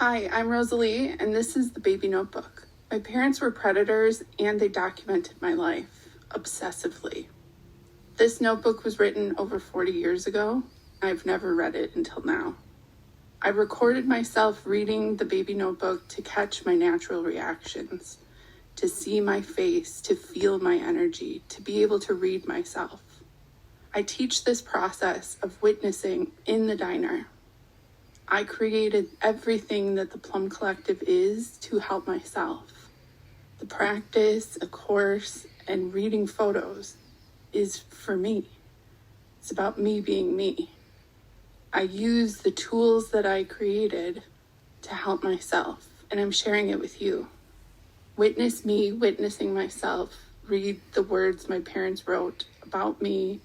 Hi, I'm Rosalee, and this is the Baby Notebook. My parents were predators, and they documented my life obsessively. This notebook was written over 40 years ago. I've never read it until now. I recorded myself reading the Baby Notebook to catch my natural reactions, to see my face, to feel my energy, to be able to read myself. I teach this process of witnessing in the diner. I created everything that the Plumb Collective is to help myself. The practice, a course, and reading photos is for me. It's about me being me. I use the tools that I created to help myself, and I'm sharing it with you. Witness me witnessing myself. Read the words my parents wrote about me,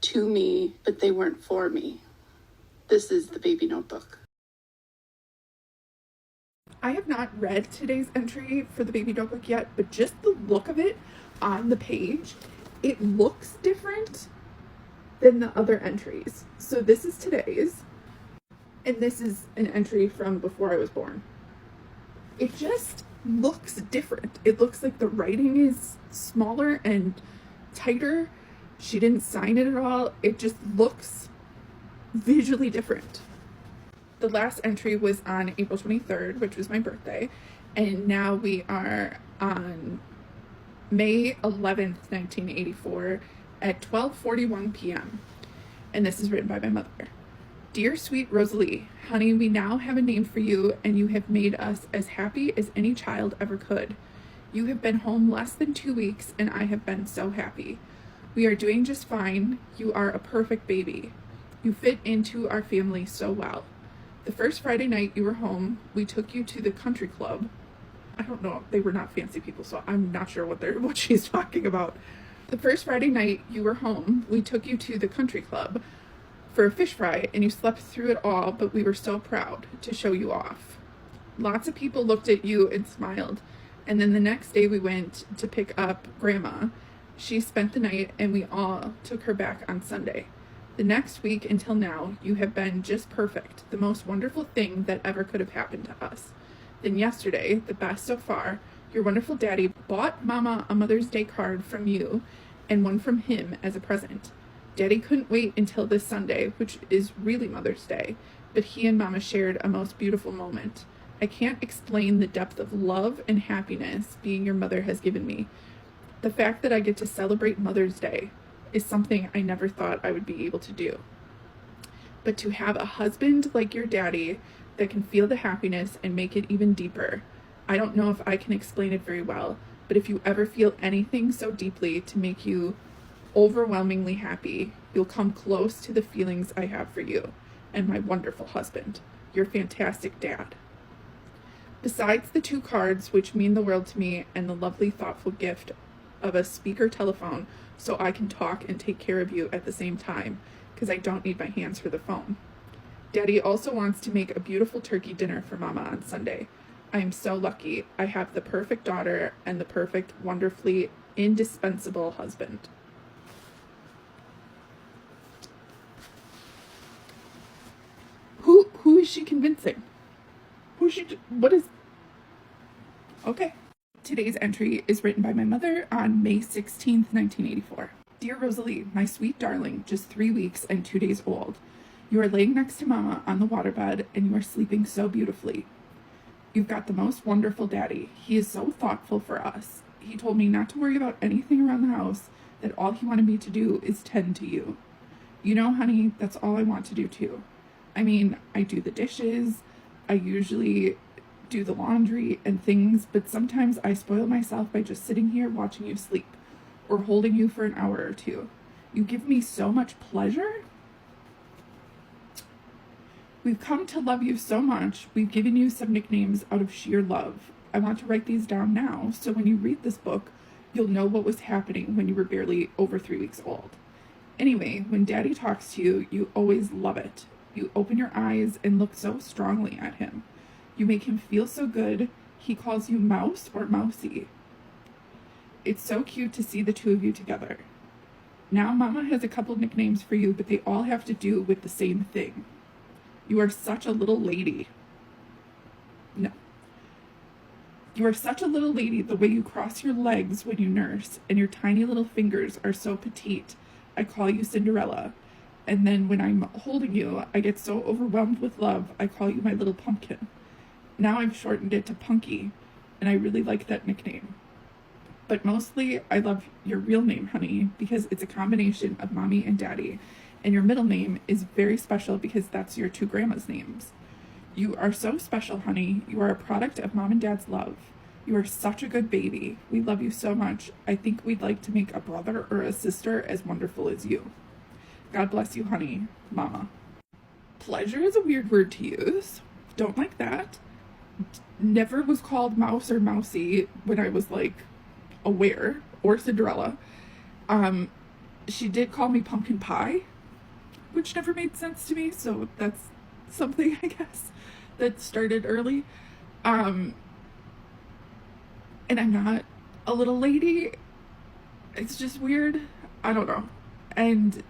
to me, but they weren't for me. This is the Baby Notebook. I have not read today's entry for the Baby Notebook yet, but just the look of it on the page, it looks different than the other entries. So this is today's, and this is an entry from before I was born. It just looks different. It looks like the writing is smaller and tighter. She didn't sign it at all. It just looks visually different. The last entry was on April 23rd, which was my birthday, and now we are on May 11th, 1984 at 12:41 p.m. And this is written by my mother. Dear sweet Rosalee, honey, we now have a name for you, and you have made us as happy as any child ever could. You have been home less than 2 weeks, and I have been so happy. We are doing just fine. You are a perfect baby. You fit into our family so well. The first Friday night you were home, we took you to the country club. I don't know, they were not fancy people, so I'm not sure what she's talking about. The first Friday night you were home, we took you to the country club for a fish fry, and you slept through it all, but we were so proud to show you off. Lots of people looked at you and smiled, and then the next day we went to pick up Grandma. She spent the night, and we all took her back on Sunday. The next week until now, you have been just perfect, the most wonderful thing that ever could have happened to us. Then yesterday, the best so far, your wonderful daddy bought Mama a Mother's Day card from you and one from him as a present. Daddy couldn't wait until this Sunday, which is really Mother's Day, but he and Mama shared a most beautiful moment. I can't explain the depth of love and happiness being your mother has given me. The fact that I get to celebrate Mother's Day is something I never thought I would be able to do. But to have a husband like your daddy that can feel the happiness and make it even deeper, I don't know if I can explain it very well, but if you ever feel anything so deeply to make you overwhelmingly happy, you'll come close to the feelings I have for you and my wonderful husband, your fantastic dad. Besides the 2 cards, which mean the world to me, and the lovely, thoughtful gift of a speaker telephone so I can talk and take care of you at the same time, because I don't need my hands for the phone. Daddy also wants to make a beautiful turkey dinner for Mama on Sunday. I am so lucky. I have the perfect daughter and the perfect, wonderfully indispensable husband. Who is she convincing? Okay. Today's entry is written by my mother on May 16th, 1984. Dear Rosalee, my sweet darling, just 3 weeks and 2 days old. You are laying next to Mama on the waterbed, and you are sleeping so beautifully. You've got the most wonderful daddy. He is so thoughtful for us. He told me not to worry about anything around the house, that all he wanted me to do is tend to you. You know, honey, that's all I want to do too. I mean, I do the dishes, I usually do the laundry and things, but sometimes I spoil myself by just sitting here watching you sleep or holding you for an hour or 2. You give me so much pleasure. We've come to love you so much, we've given you some nicknames out of sheer love. I want to write these down now, so when you read this book, you'll know what was happening when you were barely over 3 weeks old. Anyway, when Daddy talks to you, you always love it. You open your eyes and look so strongly at him. You make him feel so good. He calls you Mouse or Mousy. It's so cute to see the 2 of you together. Now Mama has a couple nicknames for you, but they all have to do with the same thing. You are such a little lady. No. You are such a little lady, the way you cross your legs when you nurse, and your tiny little fingers are so petite. I call you Cinderella. And then when I'm holding you, I get so overwhelmed with love, I call you my little pumpkin. Now I've shortened it to Punky, and I really like that nickname. But mostly, I love your real name, honey, because it's a combination of mommy and daddy. And your middle name is very special because that's your two grandmas' names. You are so special, honey. You are a product of mom and dad's love. You are such a good baby. We love you so much. I think we'd like to make a brother or a sister as wonderful as you. God bless you, honey. Mama. Pleasure is a weird word to use. Don't like that. Never was called Mouse or Mousy when I was like aware, or Cinderella. She did call me Pumpkin Pie, which never made sense to me, so that's something, I guess, that started early. And I'm not a little lady. It's just weird. I don't know. And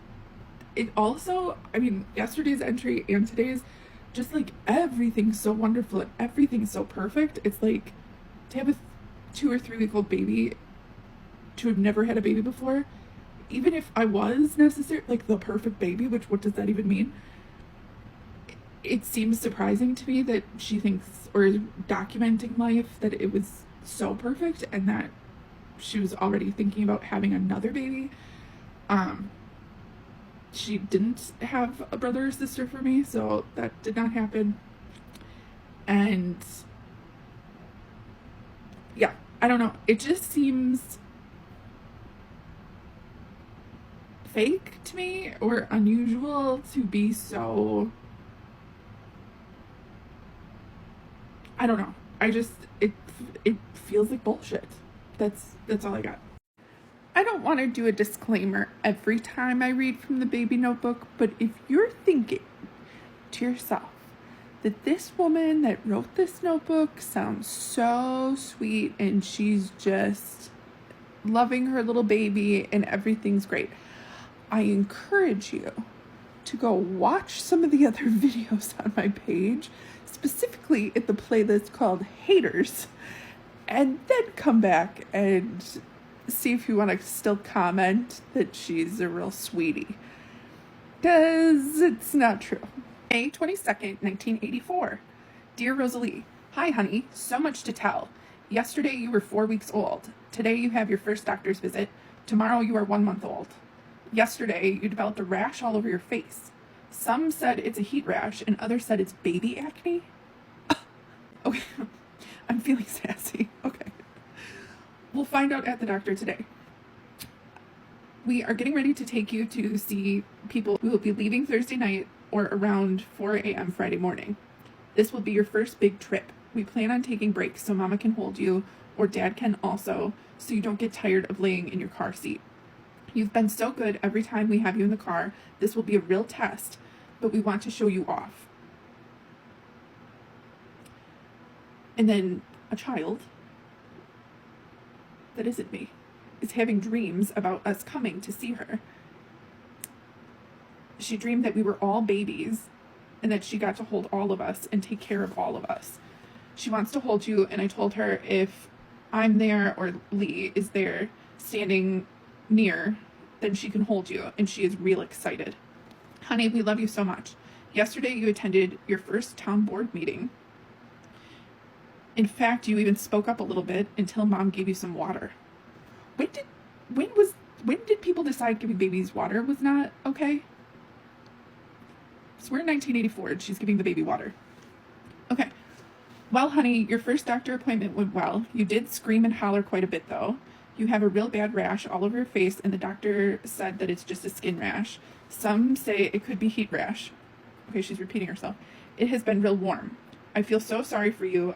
it also, I mean, yesterday's entry and today's, just like everything's so wonderful and everything's so perfect. It's like to have a 2 or 3 week old baby, to have never had a baby before, even if I was necessarily like the perfect baby, which what does that even mean? It seems surprising to me that she thinks, or is documenting life, that it was so perfect and that she was already thinking about having another baby. She didn't have a brother or sister for me, so that did not happen. And yeah, I don't know. It just seems fake to me, or unusual to be so, I don't know. It feels like bullshit. That's all I got. I don't want to do a disclaimer every time I read from the baby notebook, but if you're thinking to yourself that this woman that wrote this notebook sounds so sweet and she's just loving her little baby and everything's great, I encourage you to go watch some of the other videos on my page, specifically in the playlist called Haters, and then come back and see if you want to still comment that she's a real sweetie. Because it's not true. May 22nd, 1984. Dear Rosalee, hi honey, so much to tell. Yesterday you were 4 weeks old. Today you have your first doctor's visit. Tomorrow you are 1 month old. Yesterday you developed a rash all over your face. Some said it's a heat rash and others said it's baby acne. Okay, I'm feeling sassy. Okay. We'll find out at the doctor today. We are getting ready to take you to see people. We will be leaving Thursday night or around 4 a.m. Friday morning. This will be your first big trip. We plan on taking breaks so mama can hold you, or dad can also, so you don't get tired of laying in your car seat. You've been so good every time we have you in the car. This will be a real test, but we want to show you off. And then a child that isn't me is having dreams about us coming to see her. She dreamed that we were all babies and that she got to hold all of us and take care of all of us. She wants to hold you, and I told her if I'm there or Lee is there standing near, then she can hold you, and she is real excited. Honey, we love you so much. Yesterday you attended your first town board meeting. In fact, you even spoke up a little bit until mom gave you some water. When did people decide giving babies water was not okay? So we're in 1984 and she's giving the baby water. Okay. Well, honey, your first doctor appointment went well. You did scream and holler quite a bit, though. You have a real bad rash all over your face, and the doctor said that it's just a skin rash. Some say it could be heat rash. Okay, she's repeating herself. It has been real warm. I feel so sorry for you.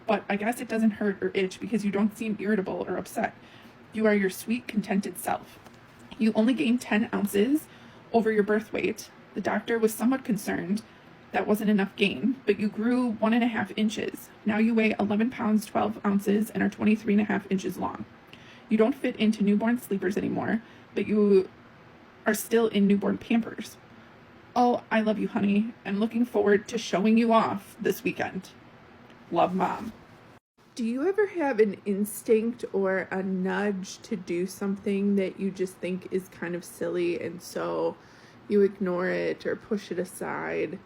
But I guess it doesn't hurt or itch because you don't seem irritable or upset. You are your sweet, contented self. You only gained 10 ounces over your birth weight. The doctor was somewhat concerned that wasn't enough gain, but you grew 1.5 inches. Now you weigh 11 pounds, 12 ounces, and are 23.5 inches long. You don't fit into newborn sleepers anymore, but you are still in newborn Pampers. Oh, I love you, honey. I'm looking forward to showing you off this weekend. Love, Mom. Do you ever have an instinct or a nudge to do something that you just think is kind of silly, and so you ignore it or push it aside,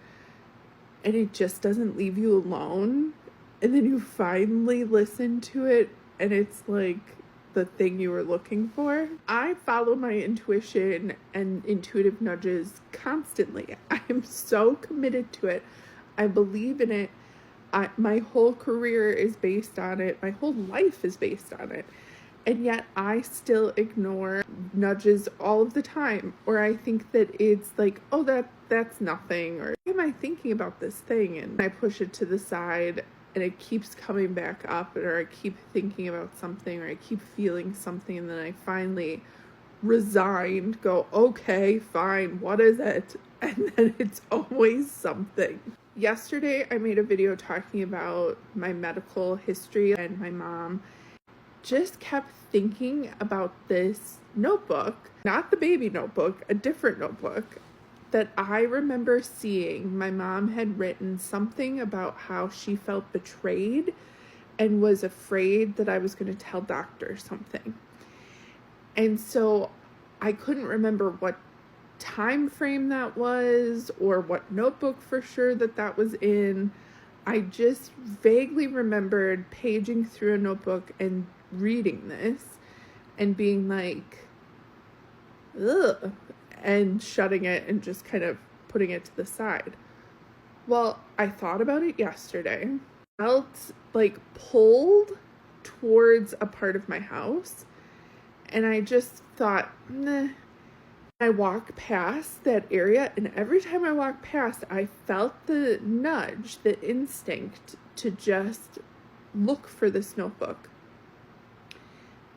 and it just doesn't leave you alone? And then you finally listen to it, and it's like the thing you were looking for? I follow my intuition and intuitive nudges constantly. I am so committed to it. I believe in it. My whole career is based on it. My whole life is based on it. And yet I still ignore nudges all of the time. Or I think that it's like, oh, that's nothing. Or why am I thinking about this thing? And I push it to the side and it keeps coming back up. Or I keep thinking about something, or I keep feeling something. And then I finally, resigned, go, okay, fine, what is it? And then it's always something. Yesterday, I made a video talking about my medical history, and my mom just kept thinking about this notebook, not the baby notebook, a different notebook that I remember seeing. My mom had written something about how she felt betrayed and was afraid that I was going to tell doctor something. And so I couldn't remember what time frame that was or what notebook for sure that was in. I just vaguely remembered paging through a notebook and reading this and being like, ugh, and shutting it and just kind of putting it to the side. Well, I thought about it yesterday. Felt like pulled towards a part of my house, and I just thought, nah. I walk past that area, and every time I walk past, I felt the nudge, the instinct to just look for this notebook.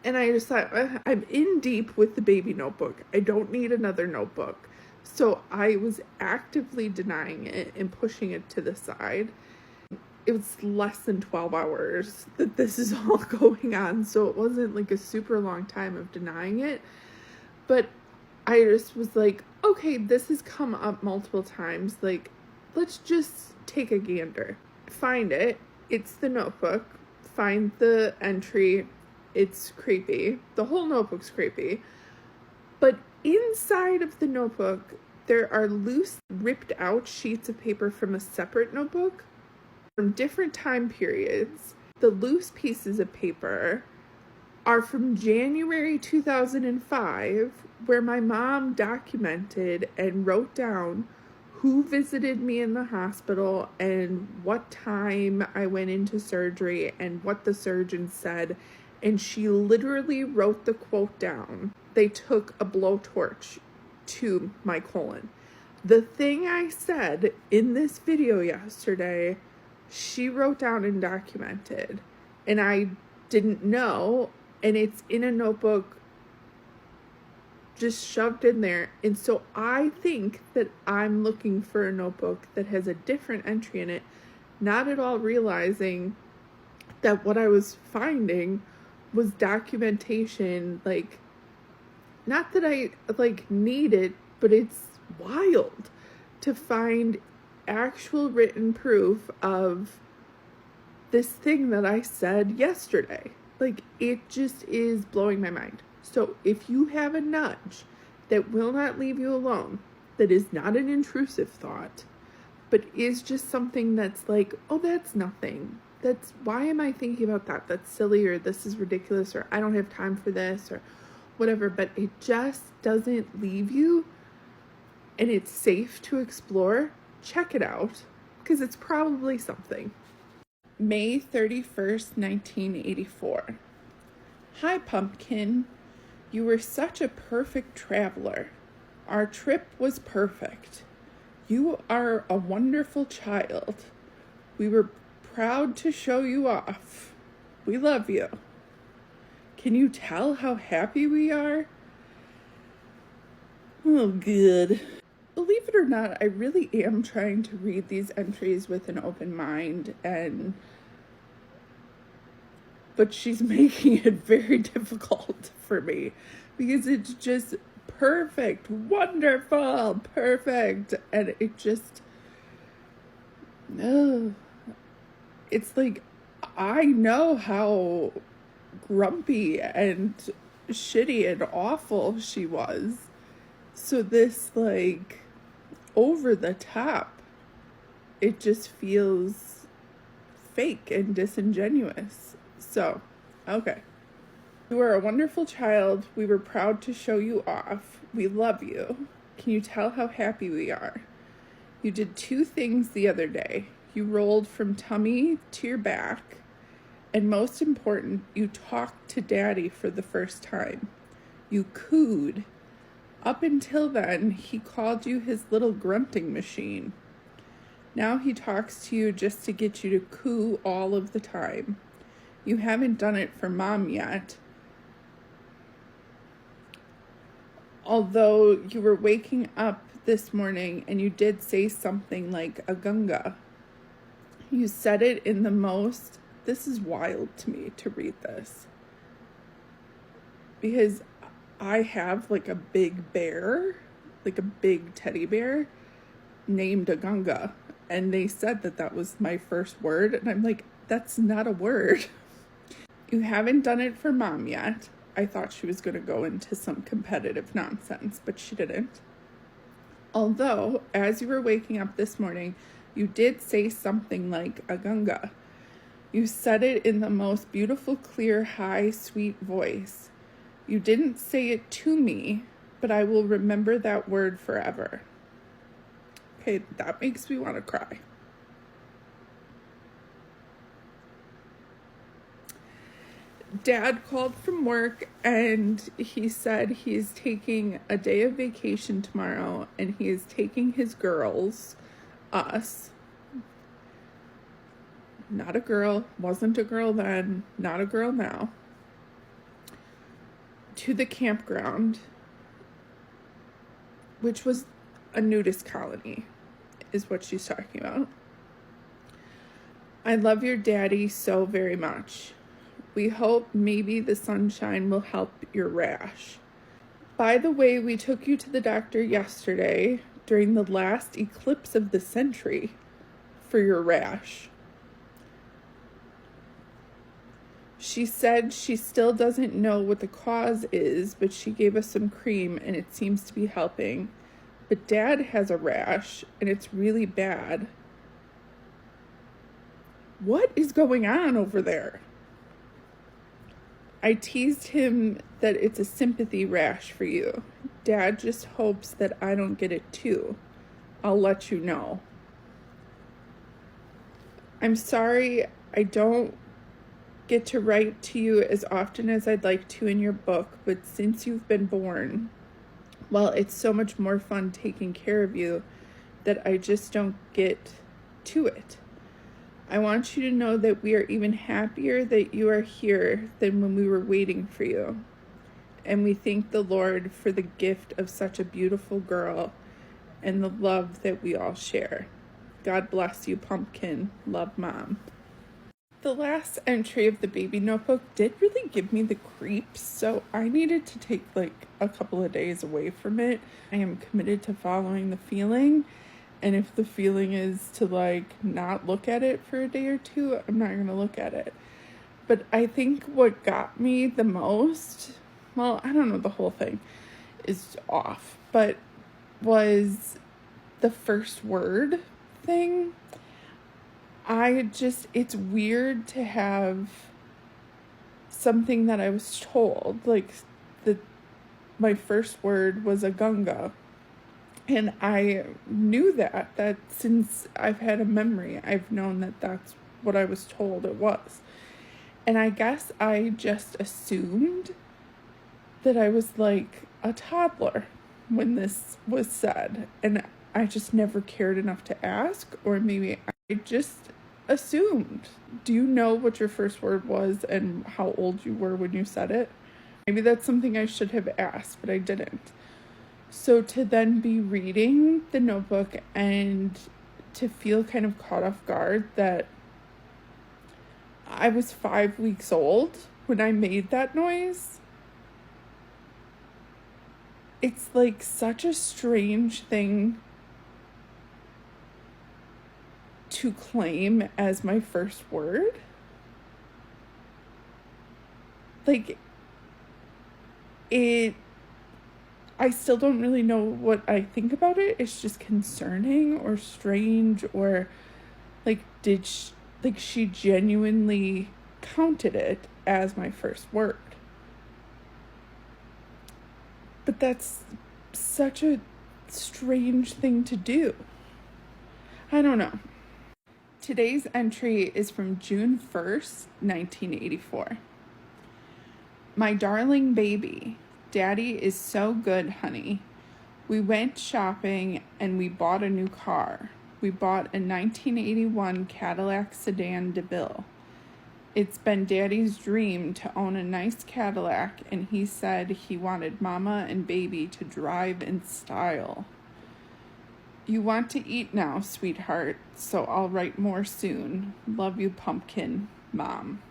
And I just thought, I'm in deep with the baby notebook. I don't need another notebook. So I was actively denying it and pushing it to the side. It was less than 12 hours that this is all going on, so it wasn't like a super long time of denying it. But I just was like, okay, this has come up multiple times. Like, let's just take a gander. Find it. It's the notebook. Find the entry. It's creepy. The whole notebook's creepy. But inside of the notebook, there are loose, ripped out sheets of paper from a separate notebook from different time periods. The loose pieces of paper are from January 2005, where my mom documented and wrote down who visited me in the hospital and what time I went into surgery and what the surgeon said. And she literally wrote the quote down. They took a blowtorch to my colon. The thing I said in this video yesterday, she wrote down and documented, and I didn't know. And it's in a notebook just shoved in there. And so I think that I'm looking for a notebook that has a different entry in it, not at all realizing that what I was finding was documentation. Like, not that I like need it, but it's wild to find actual written proof of this thing that I said yesterday. Like, it just is blowing my mind. So if you have a nudge that will not leave you alone, that is not an intrusive thought, but is just something that's like, oh, that's nothing. That's, why am I thinking about that? That's silly, or this is ridiculous, or I don't have time for this, or whatever. But it just doesn't leave you, and it's safe to explore. Check it out, because it's probably something. May 31st, 1984. Hi, Pumpkin. You were such a perfect traveler. Our trip was perfect. You are a wonderful child. We were proud to show you off. We love you. Can you tell how happy we are? Oh, good. Believe it or not, I really am trying to read these entries with an open mind, but she's making it very difficult for me because it's just perfect, wonderful, perfect, and it just, it's like, I know how grumpy and shitty and awful she was. So this, like, over the top, it just feels fake and disingenuous. So, okay. You are a wonderful child. We were proud to show you off. We love you. Can you tell how happy we are? You did 2 things the other day. You rolled from tummy to your back. And most important, you talked to Daddy for the first time. You cooed. Up until then, he called you his little grunting machine. Now he talks to you just to get you to coo all of the time. You haven't done it for Mom yet. Although you were waking up this morning and you did say something like a gunga. You said it in the most... This is wild to me to read this. Because I have like a big bear, like a big teddy bear named a gunga. And they said that that was my first word. And I'm like, that's not a word. You haven't done it for Mom yet. I thought she was going to go into some competitive nonsense, but she didn't. Although, as you were waking up this morning, you did say something like a gunga. You said it in the most beautiful, clear, high, sweet voice. You didn't say it to me, but I will remember that word forever. Okay, that makes me want to cry. Dad called from work and he said he's taking a day of vacation tomorrow and he is taking his girls, us, not a girl, wasn't a girl then, not a girl now, to the campground, which was a nudist colony, is what she's talking about. I love your daddy so very much. We hope maybe the sunshine will help your rash. By the way, we took you to the doctor yesterday during the last eclipse of the century for your rash. She said she still doesn't know what the cause is, but she gave us some cream and it seems to be helping. But Dad has a rash and it's really bad. What is going on over there? I teased him that it's a sympathy rash for you. Dad just hopes that I don't get it too. I'll let you know. I'm sorry I don't get to write to you as often as I'd like to in your book, but since you've been born, well, it's so much more fun taking care of you that I just don't get to it. I want you to know that we are even happier that you are here than when we were waiting for you. And we thank the Lord for the gift of such a beautiful girl and the love that we all share. God bless you, Pumpkin. Love, Mom. The last entry of the baby notebook did really give me the creeps, so I needed to take like a couple of days away from it. I am committed to following the feeling, and if the feeling is to like not look at it for a day or two, I'm not going to look at it. But I think what got me the most, well, I don't know, the whole thing is off, but was the first word thing. It's weird to have something that I was told, like my first word was a gunga. And I knew that since I've had a memory, I've known that that's what I was told it was. And I guess I just assumed that I was like a toddler when this was said. And I just never cared enough to ask, or maybe I just assumed. Do you know what your first word was and how old you were when you said it? Maybe that's something I should have asked, but I didn't. So to then be reading the notebook and to feel kind of caught off guard that I was 5 weeks old when I made that noise, it's like such a strange thing to claim as my first word. Like, I still don't really know what I think about it. It's just concerning or strange, or like, she genuinely counted it as my first word. But that's such a strange thing to do. I don't know. Today's entry is from June 1st, 1984. My darling baby, Daddy is so good, honey. We went shopping and we bought a new car. We bought a 1981 Cadillac sedan DeVille. It's been Daddy's dream to own a nice Cadillac, and he said he wanted Mama and Baby to drive in style. You want to eat now, sweetheart, so I'll write more soon. Love you, Pumpkin, Mom.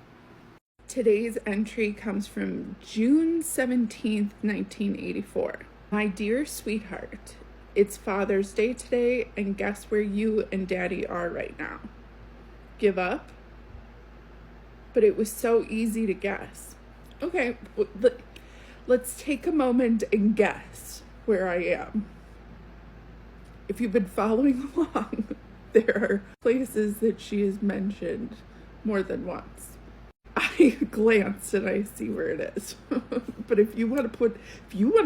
Today's entry comes from June 17th, 1984. My dear sweetheart, it's Father's Day today, and guess where you and Daddy are right now? Give up? But it was so easy to guess. Okay, let's take a moment and guess where I am. If you've been following along, there are places that she has mentioned more than once. I glanced and I see where it is. But if you want to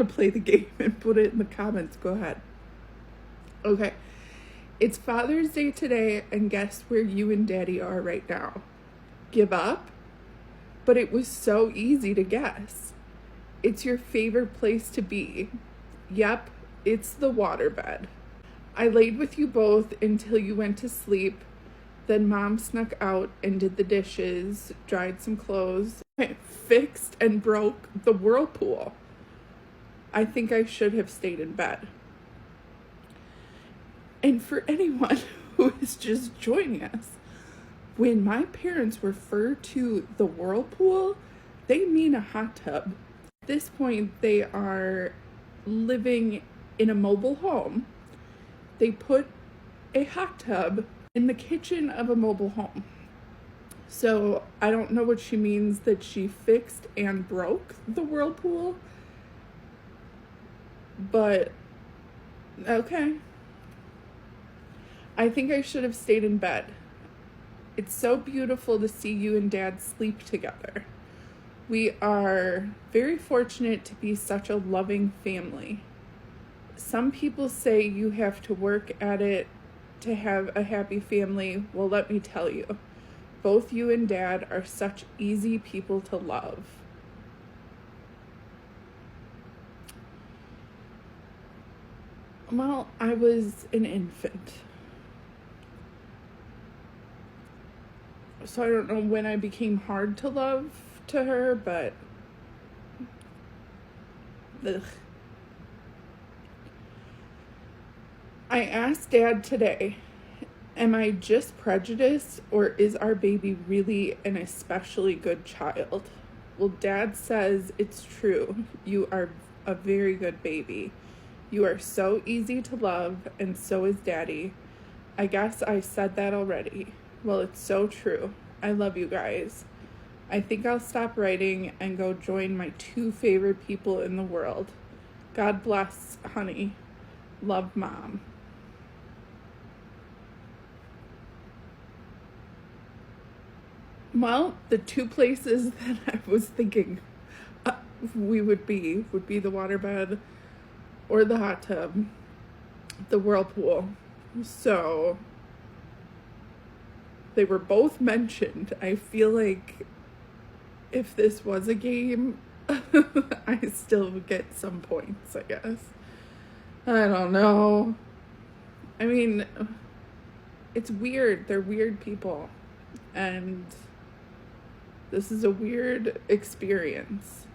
play the game and put it in the comments, go ahead. Okay. It's Father's Day today, and guess where you and Daddy are right now? Give up? But it was so easy to guess. It's your favorite place to be. Yep, it's the waterbed. I laid with you both until you went to sleep. Then Mom snuck out and did the dishes, dried some clothes, fixed and broke the whirlpool. I think I should have stayed in bed. And for anyone who is just joining us, when my parents refer to the whirlpool, they mean a hot tub. At this point, they are living in a mobile home. They put a hot tub in the kitchen of a mobile home. So I don't know what she means that she fixed and broke the whirlpool, but okay. I think I should have stayed in bed. It's so beautiful to see you and Dad sleep together. We are very fortunate to be such a loving family. Some people say you have to work at it to have a happy family. Well, let me tell you, both you and Dad are such easy people to love. Well, I was an infant. So I don't know when I became hard to love to her, but ugh. I asked Dad today, am I just prejudiced, or is our baby really an especially good child? Well, Dad says it's true. You are a very good baby. You are so easy to love, and so is Daddy. I guess I said that already. Well, it's so true. I love you guys. I think I'll stop writing and go join my two favorite people in the world. God bless, honey. Love, Mom. Well, the two places that I was thinking we would be the waterbed or the hot tub, the whirlpool. So they were both mentioned. I feel like if this was a game, I still would get some points, I guess. I don't know. I mean, it's weird. They're weird people. And this is a weird experience.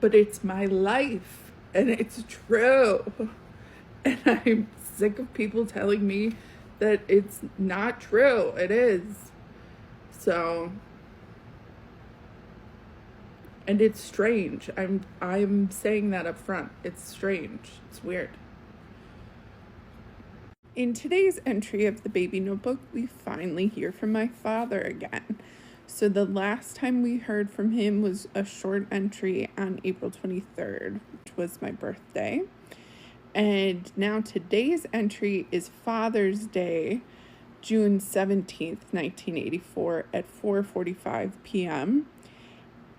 But it's my life. And it's true. And I'm sick of people telling me that it's not true. It is. So, and it's strange. I'm saying that up front. It's strange. It's weird. In today's entry of the baby notebook, we finally hear from my father again. So the last time we heard from him was a short entry on April 23rd, which was my birthday. And now today's entry is Father's Day, June 17th, 1984 at 4:45 p.m.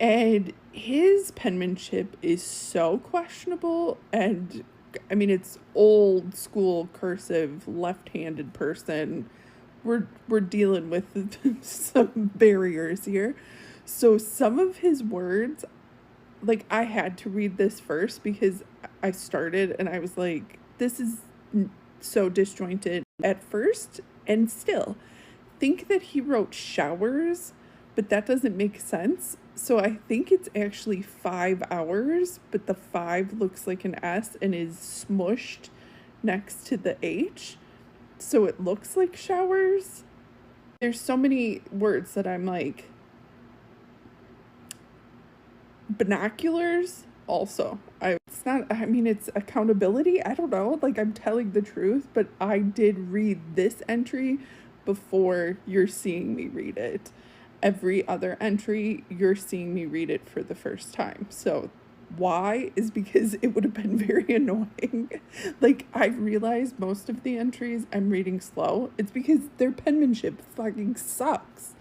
And his penmanship is so questionable, and I mean, it's old school cursive, left-handed person. We're dealing with some barriers here. So some of his words, like, I had to read this first because I started and I was like, this is so disjointed at first, and still think that he wrote showers, but that doesn't make sense. So I think it's actually 5 hours, but the 5 looks like an S and is smushed next to the H. So it looks like showers. There's so many words that I'm like, binoculars also. It's accountability. I don't know. Like, I'm telling the truth, but I did read this entry before you're seeing me read it. Every other entry, you're seeing me read it for the first time. So why is because it would have been very annoying. Like, I realized most of the entries I'm reading slow. It's because their penmanship fucking sucks.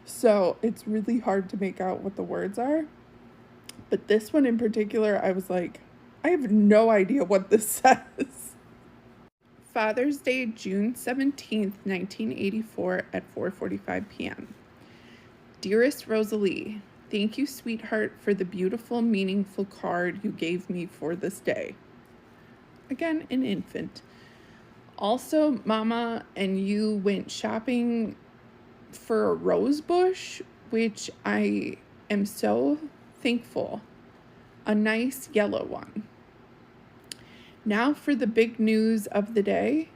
So it's really hard to make out what the words are. But this one in particular, I was like, I have no idea what this says. Father's Day, June 17th, 1984 at 4:45 p.m. Dearest Rosalee, thank you, sweetheart, for the beautiful, meaningful card you gave me for this day. Again, an infant. Also, Mama and you went shopping for a rose bush, which I am so thankful. A nice yellow one. Now for the big news of the day.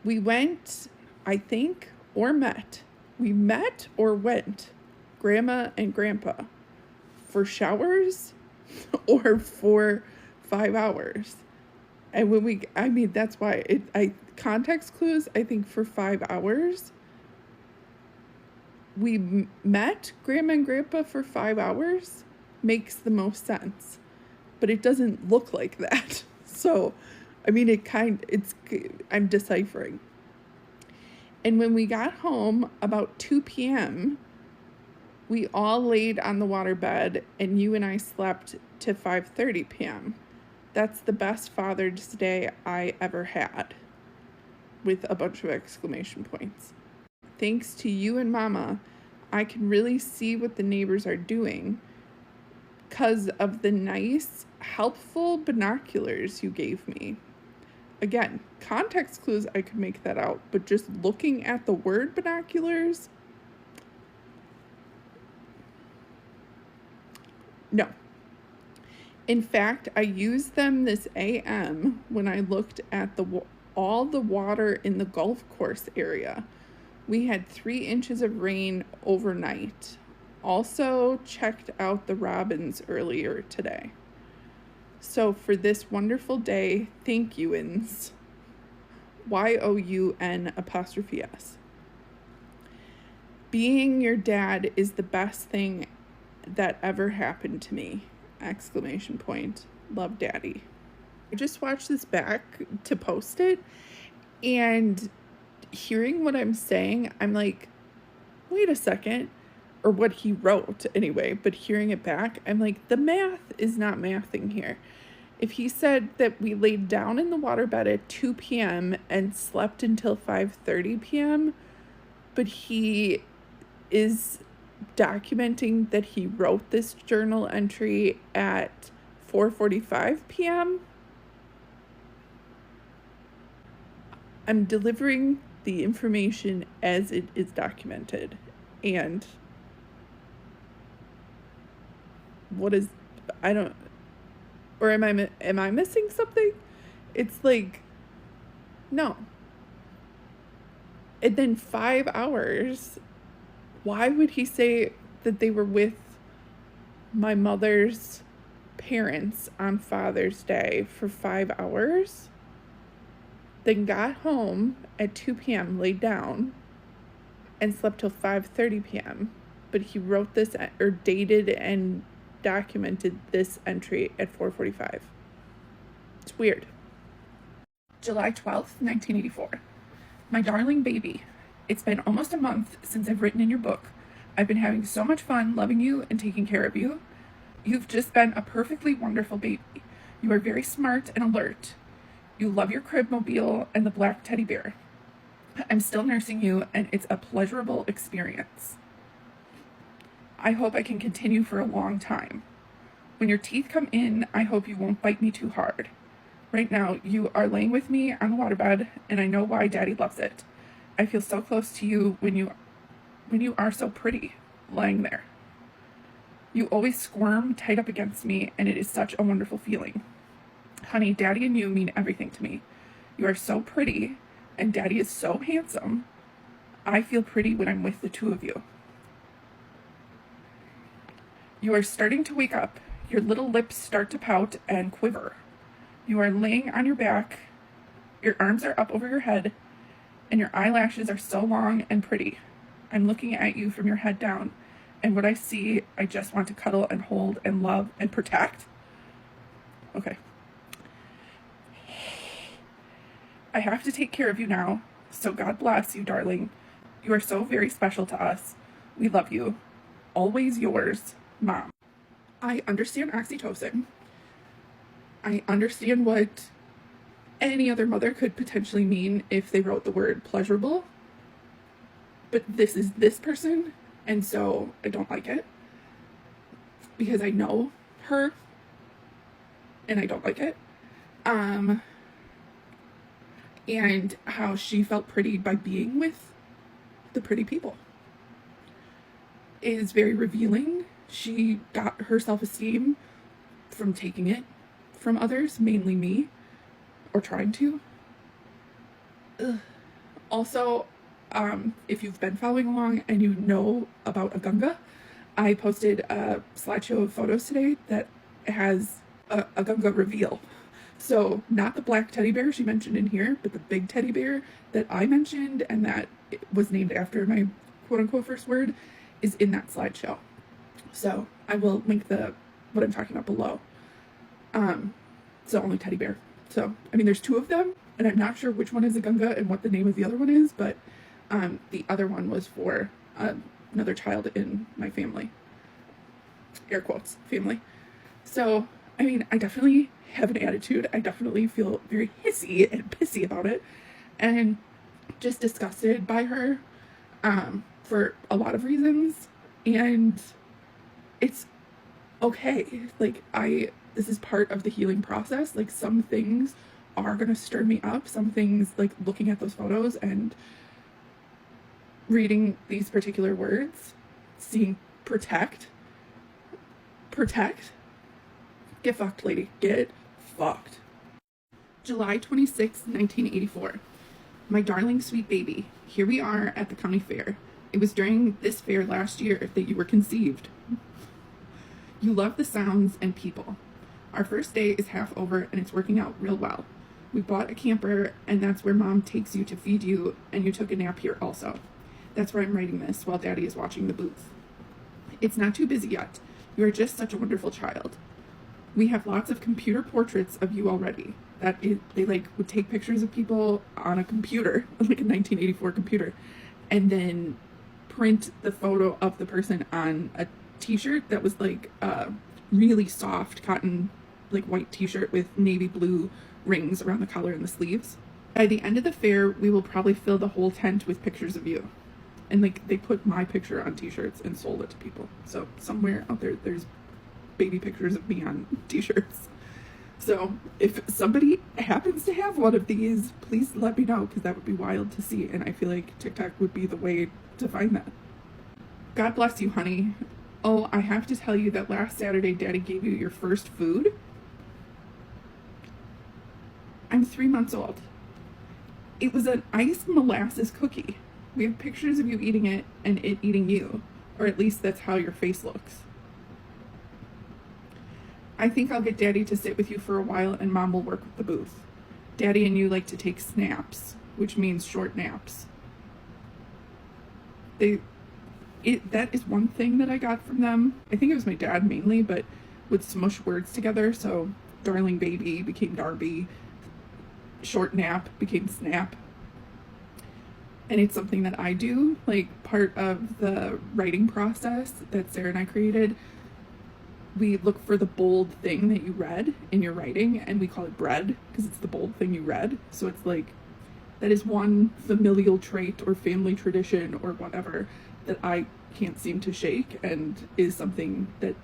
We went, I think, or met. We met or went, Grandma and Grandpa, for showers or for 5 hours. And that's why context clues, I think for 5 hours. We met Grandma and Grandpa for 5 hours makes the most sense, but it doesn't look like that. So, I'm deciphering. And when we got home about 2 p.m., we all laid on the waterbed and you and I slept to 5:30 p.m. That's the best Father's Day I ever had, with a bunch of exclamation points. Thanks to you and Mama, I can really see what the neighbors are doing because of the nice, helpful binoculars you gave me. Again, context clues, I could make that out, but just looking at the word binoculars, no. In fact, I used them this AM when I looked at all the water in the golf course area. We had 3 inches of rain overnight. Also checked out the robins earlier today. So for this wonderful day, thank youins. YOUN''S. Being your dad is the best thing that ever happened to me! Exclamation point. Love, Daddy. I just watched this back to post it, and hearing what I'm saying, I'm like, wait a second. Or what he wrote anyway, but hearing it back, I'm like, the math is not mathing here. If he said that we laid down in the waterbed at 2 p.m. and slept until 5:30 p.m., but he is documenting that he wrote this journal entry at 4:45 p.m., I'm delivering the information as it is documented. And am I missing something? It's like, no. And then 5 hours, why would he say that they were with my mother's parents on Father's Day for 5 hours? then got home at 2 p.m., laid down, and slept till 5:30 p.m. But he wrote this, or dated and documented this entry at 4:45. It's weird. July 12th, 1984. My darling baby, it's been almost a month since I've written in your book. I've been having so much fun loving you and taking care of you. You've just been a perfectly wonderful baby. You are very smart and alert. You love your crib mobile and the black teddy bear. I'm still nursing you, and it's a pleasurable experience. I hope I can continue for a long time. When your teeth come in, I hope you won't bite me too hard. Right now, you are laying with me on the waterbed, and I know why Daddy loves it. I feel so close to you when you are so pretty, lying there. You always squirm tight up against me, and it is such a wonderful feeling. Honey, Daddy and you mean everything to me. You are so pretty, and Daddy is so handsome. I feel pretty when I'm with the two of you. You are starting to wake up. Your little lips start to pout and quiver. You are laying on your back. Your arms are up over your head, and your eyelashes are so long and pretty. I'm looking at you from your head down, and what I see, I just want to cuddle and hold and love and protect. Okay. I have to take care of you now, so God bless you, darling. You are so very special to us. We love you. Always yours, Mom. I understand oxytocin. I understand what any other mother could potentially mean if they wrote the word pleasurable. But this is this person, and so I don't like it. Because I know her, and I don't like it. And how she felt pretty by being with the pretty people is very revealing. She got her self-esteem from taking it from others, mainly me, or trying to. Ugh. Also, if you've been following along and you know about a Gunga, I posted a slideshow of photos today that has a Gunga reveal. So not the black teddy bear she mentioned in here, but the big teddy bear that I mentioned and that was named after my quote-unquote first word is in that slideshow. So I will link what I'm talking about below. So only teddy bear. So, I mean, there's two of them, and I'm not sure which one is a Gunga and what the name of the other one is, but the other one was for another child in my family. Air quotes, family. So, I mean, I definitely have an attitude. I definitely feel very hissy and pissy about it, and just disgusted by her for a lot of reasons. And it's okay. Like, this is part of the healing process. Like, some things are gonna stir me up. Some things, like looking at those photos and reading these particular words, seeing protect. Get fucked, lady. Get fucked. July 26, 1984. My darling sweet baby, here we are at the county fair. It was during this fair last year that you were conceived. You love the sounds and people. Our first day is half over and it's working out real well. We bought a camper and that's where Mom takes you to feed you, and you took a nap here also. That's where I'm writing this while Daddy is watching the booth. It's not too busy yet. You are just such a wonderful child. We have lots of computer portraits of you already. They would take pictures of people on a computer, like a 1984 computer, and then print the photo of the person on a t-shirt that was like a really soft cotton, like white t-shirt with navy blue rings around the collar and the sleeves. By the end of the fair, we will probably fill the whole tent with pictures of you. And like, they put my picture on t-shirts and sold it to people. So somewhere out there's baby pictures of me on t-shirts. So if somebody happens to have one of these, please let me know, because that would be wild to see. And I feel like TikTok would be the way to find that. God bless you, honey. Oh, I have to tell you that last Saturday, Daddy gave you your first food. I'm 3 months old. It was an iced molasses cookie. We have pictures of you eating it and it eating you, or at least that's how your face looks. I think I'll get Daddy to sit with you for a while and Mom will work with the booth. Daddy and you like to take snaps, which means short naps. That is one thing that I got from them. I think it was my dad mainly, but would smush words together. So darling baby became Darby. Short nap became snap. And it's something that I do, like part of the writing process that Sarah and I created. We look for the bold thing that you read in your writing, and we call it bread because it's the bold thing you read. So it's like, that is one familial trait or family tradition or whatever that I can't seem to shake and is something that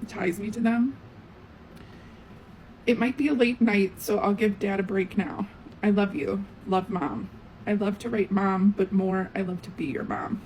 ties me to them. It might be a late night, so I'll give Dad a break now. I love you. Love, Mom. I love to write Mom, but more, I love to be your mom.